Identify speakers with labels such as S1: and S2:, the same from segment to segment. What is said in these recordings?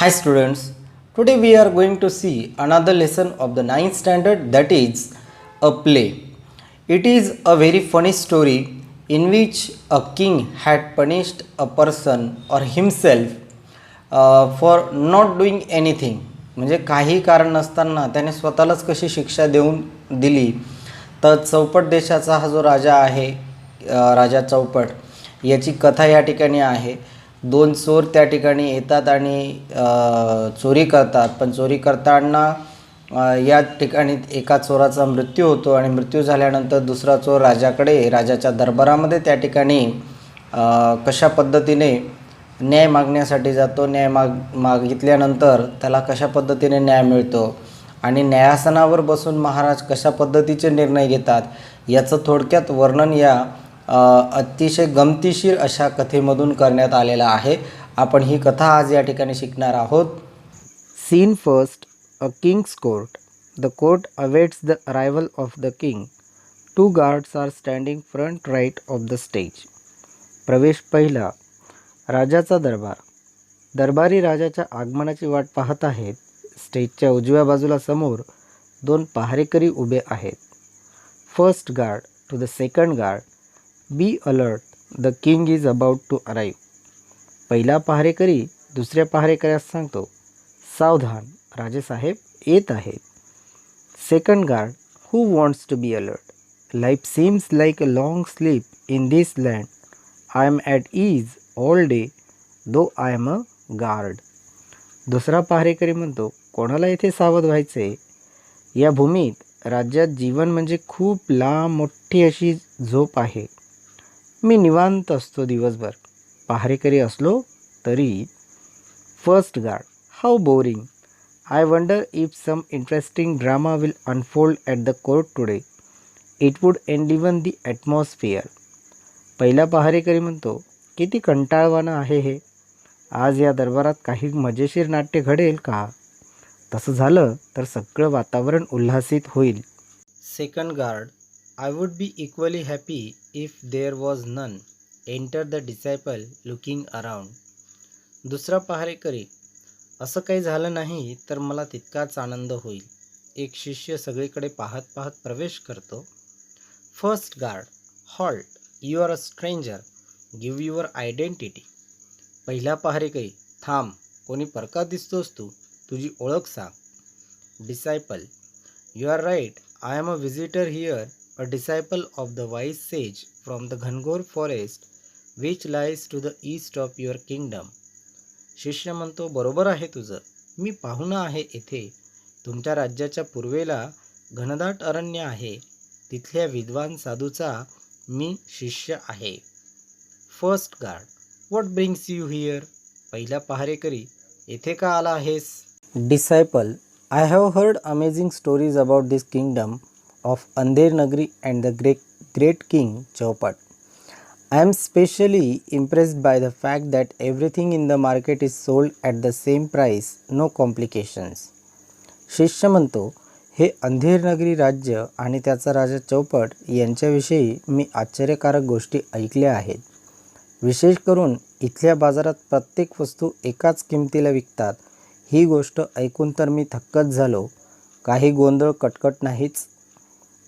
S1: Hi students, today we are going to see another lesson of the ninth standard, that is a play. It is a very funny story in which a king had punished a person or himself for not doing anything. म्हणजे काही कारण नसताना त्याने स्वतःलाच कशी शिक्षा देऊन दिली. तर चौपट देशाचा हा जो राजा आहे, राजा चौपट, याची कथा या ठिकाणी आहे. दोन चोर त्या ठिकाणी येतात आणि चोरी करतात, पण चोरी करताना या ठिकाणी एका चोराचा मृत्यू होतो आणि मृत्यू झाल्यानंतर दुसरा चोर राजाच्या दरबारामध्ये त्या ठिकाणी कशा पद्धतीने न्याय मागण्यासाठी जातो. न्याय मागितल्यानंतर त्याला कशा पद्धतीने न्याय मिळतो आणि न्यायासनावर बसून महाराज कशा पद्धतीचे निर्णय घेतात याचं थोडक्यात वर्णन या अतिशय गमतीशीर अशा कथेमधून करण्यात आलेलं आहे. आपण ही कथा आज या ठिकाणी शिकणार आहोत. Scene first, a king's court. The court awaits the arrival of the king. Two guards are standing front right of the stage. प्रवेश पहिला. राजाचा दरबार. दरबारी राजाच्या आगमनाची वाट पाहत आहेत. स्टेजच्या उजव्या बाजूला समोर दोन पहारेकरी उभे आहेत. First guard to the second guard. Be alert, the king is about to arrive. पहिला पहारेकरी दुसऱ्या पहारेकऱ्यास सांगतो, सावधान, राजेसाहेब येत आहेत. Second guard, who wants to be alert? Life seems like a long sleep in this land. I am at ease all day though I am a guard. दुसरा पहारेकरी म्हणतो, कोणाला येथे सावध व्हायचे? या भूमीत राज्यात जीवन म्हणजे खूप लांब मोठी अशी झोप आहे. मी निवांत असतो दिवसभर, पहारेकरी असलो तरी. First guard, how boring. I wonder if some interesting drama will unfold at the court today. It would enliven the atmosphere. पहिला पहारेकरी म्हणतो, किती कंटाळवाणं आहे हे. आज या दरबारात काही मजेशीर नाट्य घडेल का? तसं झालं तर सगळं वातावरण उल्हासित होईल. Second guard, I would be equally happy if there was none. Enter the disciple looking around. दुसरा पहारेकरी, असं काही झालं नाही तर मला तितकाच आनंद होईल. एक शिष्य सगळीकडे पाहत पाहत प्रवेश करतो. First guard, halt, you are a stranger, give your identity. पहिला पहारेकरी, थांब, कोणी परका दिसतोस तू, तुझी ओळख सांग. Disciple, you are right, I am a visitor here, a disciple of the wise sage from the Ghangor forest which lies to the east of your kingdom. शिष्य म्हणतो, बरोबर आहे तुझं, मी पाहुणा आहे येथे. तुमच्या राज्याच्या पूर्वेला घनदाट अरण्य आहे, तिथल्या विद्वान साधूचा मी शिष्य आहे. First guard, what brings you here? पहिला पहारेकरी, येथे का आला आहेस? Disciple, I have heard amazing stories about this kingdom of Andher Nagri and the great king Chaupat. I am specially impressed by the fact that everything in the market is sold at the same price, no complications. शिष्य म्हणतो, हे अंधेर नगरी राज्य आणि त्याचा राजा चौपट यांच्याविषयी मी आश्चर्यकारक गोष्टी ऐकल्या आहेत. विशेष करून इथल्या बाजारात प्रत्येक वस्तू एकाच किमतीला विकतात. ही गोष्ट ऐकून तर मी थक्कच झालो. काही गोंधळ कटकट नाहीच.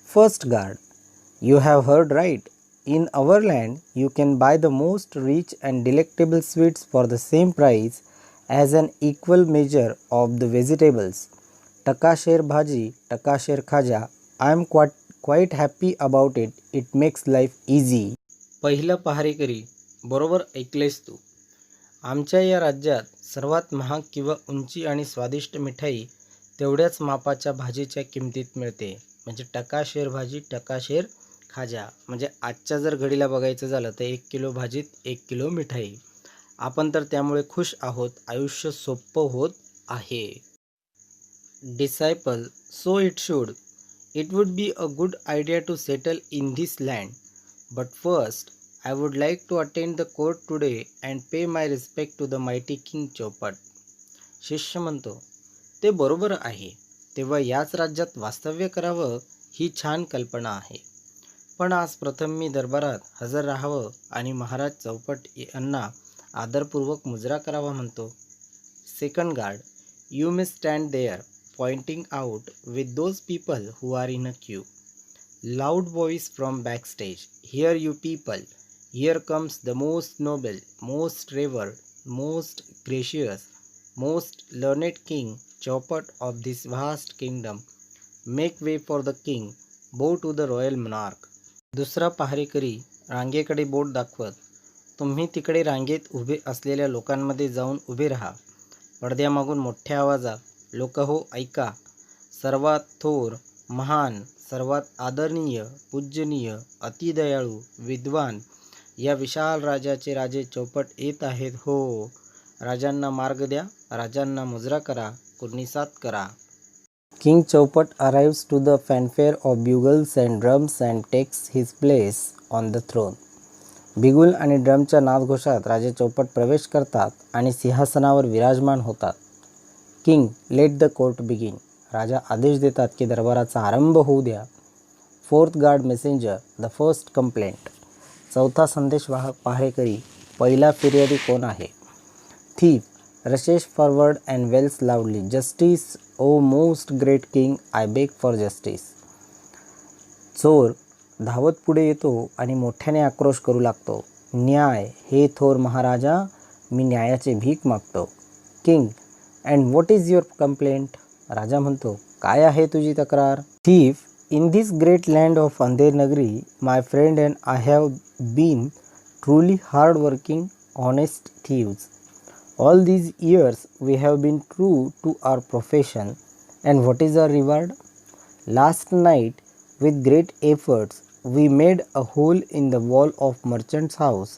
S1: First guard, you have heard right. In our land, you can buy the most rich and delectable sweets for the same price as an equal measure of the vegetables. Takasher bhaji, takasher khaja. I am quite happy about it. It makes life easy. पहिला पहारेकरी, बरोबर ऐकलेस तू. आमच्या या राज्यात सर्वात महाग किंवा उंची आणि स्वादिष्ट मिठाई तेवढ्याच मापाच्या भाजीच्या किमतीत मिळते. म्हणजे टकाशेर भाजी, टकाशेर खाजा. म्हणजे आजच्या जर घडीला बघायचं झालं तर 1 किलो भाजीत 1 किलो मिठाई. आपण तर त्यामुळे खुश आहोत. आयुष्य सोपं होत आहे. Disciple, so it should. It would be a good idea to settle in this land. But first I would like to attend the court today and pay my respect to the mighty king Chaupat. शिष्य म्हणतो, ते बरोबर आहे. तेव्हा याच राज्यात वास्तव्य करावं ही छान कल्पना आहे. पण आज प्रथम मी दरबारात हजर राहावं आणि महाराज चौपट यांना आदरपूर्वक मुजरा करावा म्हणतो. Second guard, you may stand there, pointing out with those people who are in a queue. Loud voice from backstage. Hear you people. Here comes the most noble, most revered, most gracious, most learned king, Chaupat of this vast kingdom. Make way for the king. Bow to the royal monarch. दुसरा पहारेकरी रांगेकडे बोट दाखवत, तुम्ही तिकडे रांगेत उभे असलेल्या लोकांमध्ये जाऊन उभे राहा. पडद्यामागून मोठ्या आवाजात, लोक हो ऐका. सर्वात थोर, महान, सर्वात आदरणीय, पूजनीय, अतिदयाळू, विद्वान या विशाल राजाचे राजे चौपट येत आहेत हो. राजांना मार्ग द्या, राजांना मुजरा करा, कुर्निसात करा. King Chaupat arrives to the fanfare of bugles and drums and takes his place on the throne. बिगुल आणि ड्रमच्या नादघोषात राजे चौपट प्रवेश करतात आणि सिंहासनावर विराजमान होतात. King, let the court begin. राजा आदेश देतात की दरबाराचा आरंभ होऊ द्या. Fourth guard messenger, the first complaint. चौथा संदेशवाहक पहारेकरी, पहिला फिर्यादी कोण आहे? Thief rushes forward and wails loudly, Justice, O most great king, I beg for justice. चोर धावत पुढे येतो आणि मोठ्याने आक्रोश करू लागतो, न्याय, हे थोर महाराजा, मी न्यायाचे भीक मागतो. King, and what is your complaint? राजा म्हणतो, काय आहे तुझी तक्रार? Thief, in this great land of Andher Nagari, my friend and I have been truly hard working, honest thieves. All these years we have been true to our profession, and what is our reward? Last night, with great efforts, we made a hole in the wall of merchant's house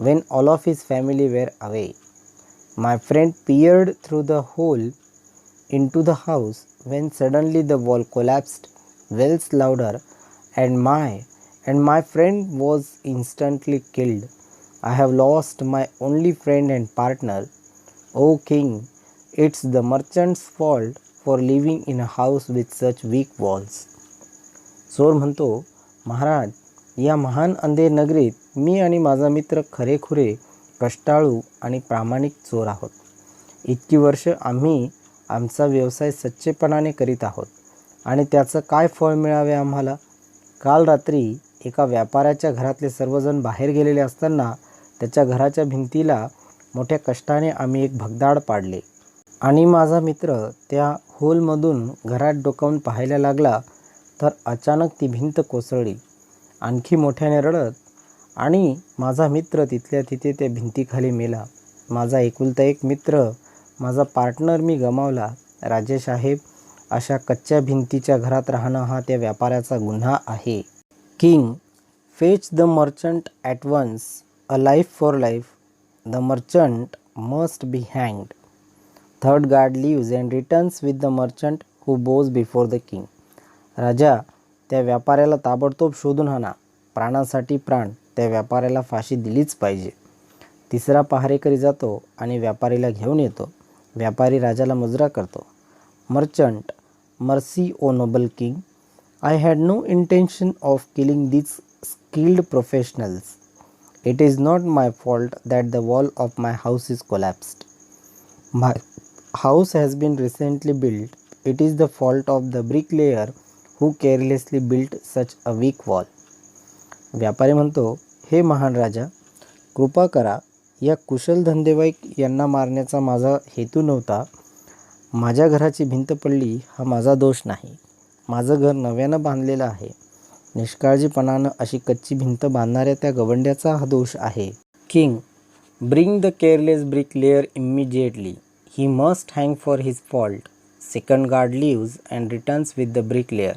S1: when all of his family were away. My friend peered through the hole into the house when suddenly the wall collapsed, wails louder, and my friend was instantly killed. I have lost my only friend and partner. O king, it's the merchant's fault for living in a house with such weak walls. चोर म्हणतो, महाराज, या महान अंधेर नगरीत मी आणि माझा मित्र खरेखुरे कष्टाळू आणि प्रामाणिक चोर आहोत. इतकी वर्ष आम्ही आमचा व्यवसाय सच्चेपणाने करीत आहोत आणि त्याचं काय फळ मिळावे आम्हाला? काल रात्री एका व्यापाऱ्याच्या घरातले सर्वजण बाहेर गेलेले असताना त्याच्या घराच्या भिंतीला मोठ्या कष्टाने आम्ही एक भगदाड पाडले आणि माझा मित्र त्या होलमधून घरात डोकावून पाहायला लागला तर अचानक ती भिंत कोसळली. आणखी मोठ्याने रडत आणि माझा मित्र तिथल्या तिथे त्या भिंतीखाली मेला. माझा एकुलता एक मित्र, माझा पार्टनर मी गमावला. राजेसाहेब, अशा कच्च्या भिंतीच्या घरात राहणं हा त्या व्यापाऱ्याचा गुन्हा आहे. King, fetch the merchant at once. A life for life, the merchant must be hanged. Third guard leaves and returns with the merchant who bows before the king. राजा, त्या व्यापाऱ्याला ताबडतोब शोधून आणा. प्राणासाठी प्राण, त्या व्यापाऱ्याला फाशी दिलीच पाहिजे. तिसरा पहारेकरी जातो आणि व्यापारीला घेऊन येतो. व्यापारी राजाला मुजरा करतो. Merchant, mercy O noble king, I had no intention of killing these skilled professionals. It is not my fault that the wall of my house is collapsed. My house has been recently built. It is the fault of the bricklayer who carelessly built such a weak wall. व्यापारी म्हणतो, हे महान राजा, कृपा करा, या कुशल धंदेवाईक यांना मारण्याचा माझा हेतू नव्हता. माझ्या घराची भिंत पडली हा माझा दोष नाही. माझं घर नव्यानं बांधलेलं आहे. निष्काळजीपणानं अशी कच्ची भिंत बांधणाऱ्या त्या गवंड्याचा हा दोष आहे. King, bring the careless bricklayer immediately. He must hang for his fault. Second guard leaves and returns with the bricklayer.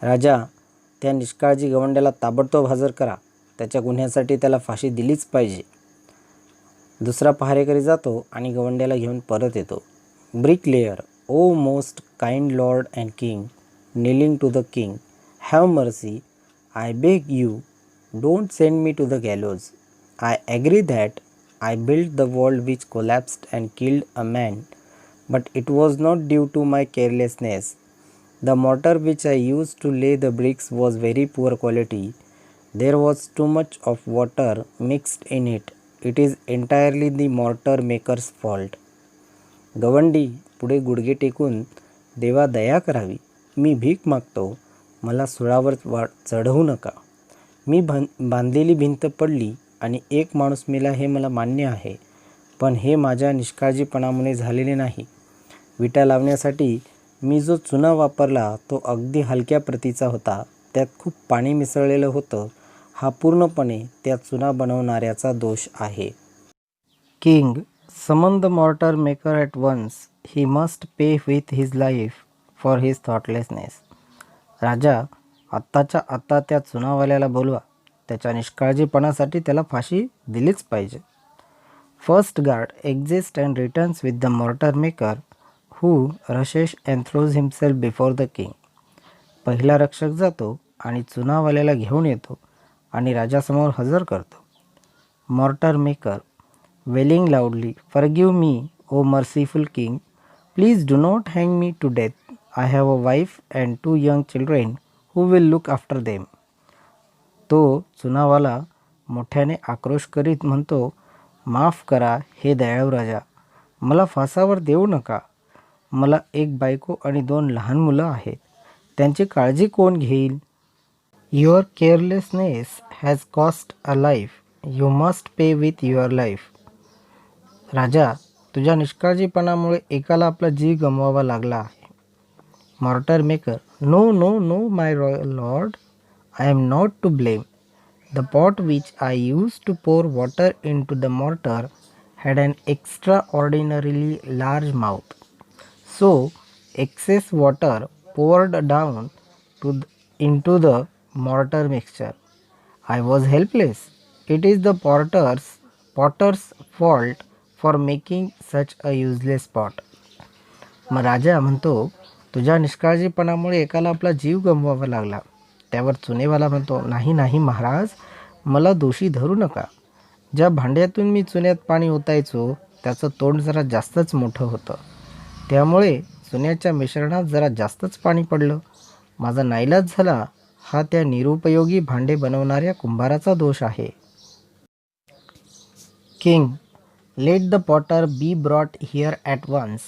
S1: राजा, त्या निष्काळजी गवंड्याला ताबडतोब हजर करा. त्याच्या गुन्ह्यासाठी त्याला फाशी दिलीच पाहिजे. दुसरा पहारेकरी जातो आणि गवंड्याला घेऊन परत येतो. Bricklayer, O most kind lord and king, kneeling to the king, have mercy, I beg you, don't send me to the gallows. I agree that I built the wall which collapsed and killed a man, but it was not due to my carelessness. The mortar which I used to lay the bricks was very poor quality. There was too much of water mixed in it. It is entirely the mortar maker's fault. गवंडी पुढे गुडघे टेकून, देवा दया करावी, मी भीक मागतो, मला सुळावर चढवू नका. मी बांधलेली भिंत पडली आणि एक माणूस मेला हे मला मान्य आहे, पण हे माझ्या निष्काळजीपणामुळे झालेले नाही. विटा लावण्यासाठी मी जो चुना वापरला तो अगदी हलक्या प्रतीचा होता. त्यात खूप पाणी मिसळलेलं होतं. हा पूर्णपणे त्या चुना बनवणाऱ्याचा दोष आहे. King, summon the mortar maker at once. He must pay with his life for his thoughtlessness. राजा, आत्ताच्या आत्ता त्या चुनावाल्याला बोलवा. त्याच्या निष्काळजीपणासाठी त्याला फाशी दिलीच पाहिजे. First guard exist and returns with the mortar maker who rashes and throws himself before the king. पहिला रक्षक जातो आणि चुनावाल्याला घेऊन येतो आणि राजासमोर हजर करतो. Mortar maker, wailing loudly, forgive me, O merciful king. Please do not hang me to death. I have a wife and 2 young children who will look after them. तो चुनावाला मोठ्याने आक्रोश करीत म्हणतो, माफ करा हे दयाळू राजा, मला फासावर देऊ नका. मला एक बायको आणि 2 लहान मुलं आहेत. त्यांची काळजी कोण घेईल? Your carelessness has cost a life. You must pay with your life. राजा, तुझ्या निष्काळजीपणामुळे एकाला आपला जीव गमवावा लागला आहे. Mortar maker, no no no my royal lord, I am not to blame. The pot which I used to pour water into the mortar had an extraordinarily large mouth. So, excess water poured down into the mortar mixture. I was helpless. It is the potter's fault for making such a useless pot. मग राजा म्हणतो, तुझ्या निष्काळजीपणामुळे एकाला आपला जीव गमवावा लागला. त्यावर चुनेवाला म्हणतो, नाही नाही महाराज, मला दोषी धरू नका. ज्या भांड्यातून मी चुन्यात पाणी ओतायचो त्याचं तोंड जरा जास्तच मोठं होतं, त्यामुळे चुन्याच्या मिश्रणात जरा जास्तच पाणी पडलं. माझा नाईलाज झाला. हा त्या निरुपयोगी भांडे बनवणाऱ्या कुंभाराचा दोष आहे. King, let the potter be brought here at once.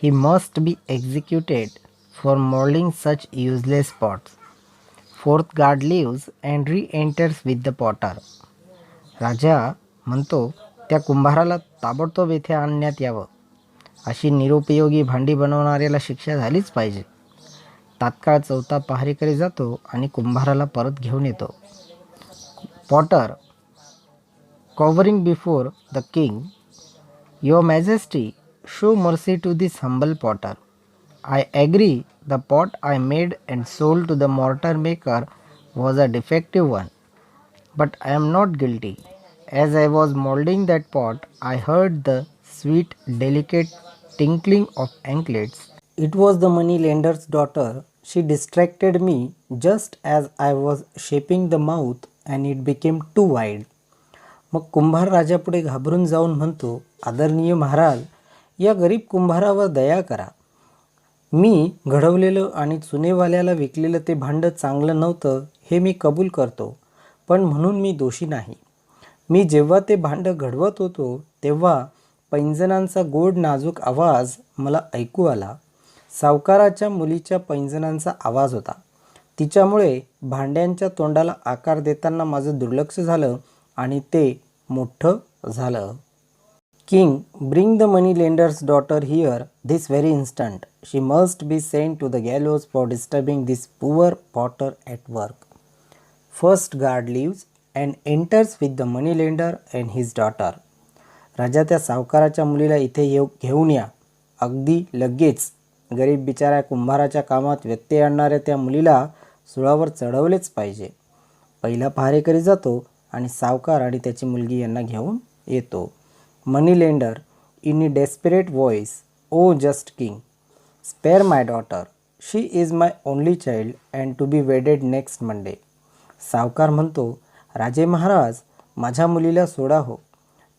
S1: He must be executed for moulding such useless pots. Fourth guard leaves and reenters with the potter. राजा म्हणतो, त्या कुंभाराला ताबडतोब येथे आणण्यात यावं. अशी निरुपयोगी भांडी बनवणाऱ्याला शिक्षा झालीच पाहिजे. तात्काळ चौथा पहारेकरी जातो आणि कुंभाराला परत घेऊन येतो. Potter, cowering before the king, your majesty, show mercy to this humble potter. I agree the pot I made and sold to the mortar maker was a defective one, but I am not guilty. As I was molding that pot, I heard the sweet, delicate tinkling of anklets. It was the money lender's daughter. She distracted me just as I was shaping the mouth and it became too wide. मग कुंभार राजापुढे घाबरून जाऊन म्हणतो, आदरणीय महाराज, या गरीब कुंभारावर दया करा. मी घडवलेलं आणि चुनेवाल्याला विकलेलं ते भांडं चांगलं नव्हतं हे मी कबूल करतो, पण म्हणून मी दोषी नाही. मी जेव्हा ते भांडं घडवत होतो तेव्हा पैंजणांचा गोड नाजूक आवाज मला ऐकू आला. सावकाराच्या मुलीच्या पैंजणांचा आवाज होता. तिच्यामुळे भांड्यांच्या तोंडाला आकार देताना माझं दुर्लक्ष झालं आणि ते मोठं झालं. King, bring the money lender's daughter here this very instant. She must be sent to the gallows for disturbing this poor potter at work. First guard leaves and enters with the money lender and his daughter. राजा, त्या सावकाराच्या मुलीला इथे घेऊन या. अगदी लगेच. गरीब बिचाऱ्या कुंभाराच्या कामात व्यत्यय आणणाऱ्या त्या मुलीला सुळावर चढवलेच पाहिजे. पहिला पहारेकरी जातो आणि सावकार आणि त्याची मुलगी यांना घेऊन येतो. Money lender, in a desperate voice, "Oh, just king, spare my daughter. She is my only child and to be wedded next Monday." सावकार म्हणतो, राजे महाराज, माझ्या मुलीला सोडा हो.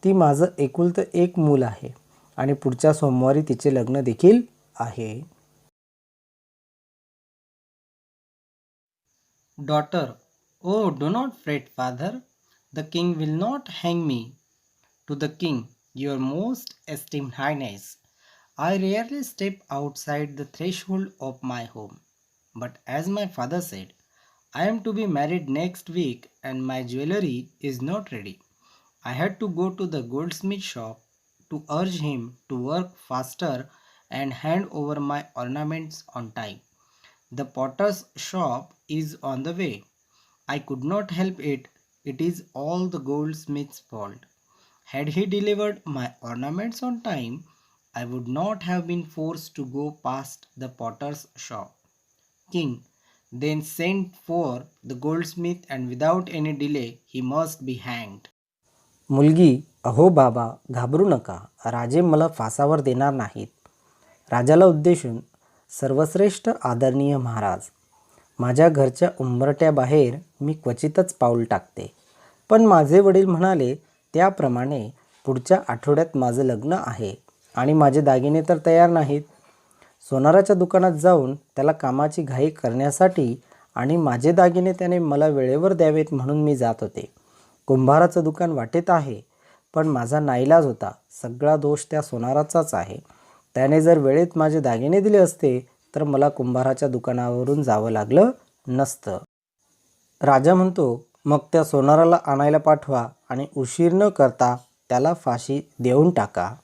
S1: ती माझं एकुलतं एक मूल आहे आणि पुढच्या सोमवारी तिचे लग्न देखील आहे. Daughter, oh, do not fret, father. The king will not hang me. To the king, your most esteemed highness, I rarely step outside the threshold of my home. But as my father said, I am to be married next week and my jewelry is not ready. I had to go to the goldsmith shop to urge him to work faster and hand over my ornaments on time. The potter's shop is on the way. I could not help it. It is all the goldsmith's fault. Had he delivered my ornaments on time, I would not have been forced to go past the potter's shop. King then sent for the goldsmith, and without any delay he must be hanged. मुलगी, अहो बाबा, घाबरू नका. राजे मला फासावर देणार नाहीत. राजाला उद्देशून, सर्वश्रेष्ठ आदरणीय महाराज, माझ्या घरच्या उंबरट्याबाहेर मी क्वचितच पाऊल टाकते. पण माझे वडील म्हणाले त्याप्रमाणे पुढच्या आठवड्यात माझं लग्न आहे आणि माझे दागिने तर तयार नाहीत. सोनाराच्या दुकानात जाऊन त्याला कामाची घाई करण्यासाठी आणि माझे दागिने त्याने मला वेळेवर द्यावेत म्हणून मी जात होते. कुंभाराचं दुकान वाटेत आहे, पण माझा नाईलाज होता. सगळा दोष त्या सोनाराचाच आहे. त्याने जर वेळेत माझे दागिने दिले असते तर मला कुंभाराच्या दुकानावरून जावं लागलं नसतं. राजा म्हणतो, मग त्या सोनाराला आणायला पाठवा आणि उशीर न करता त्याला फाशी देऊन टाका.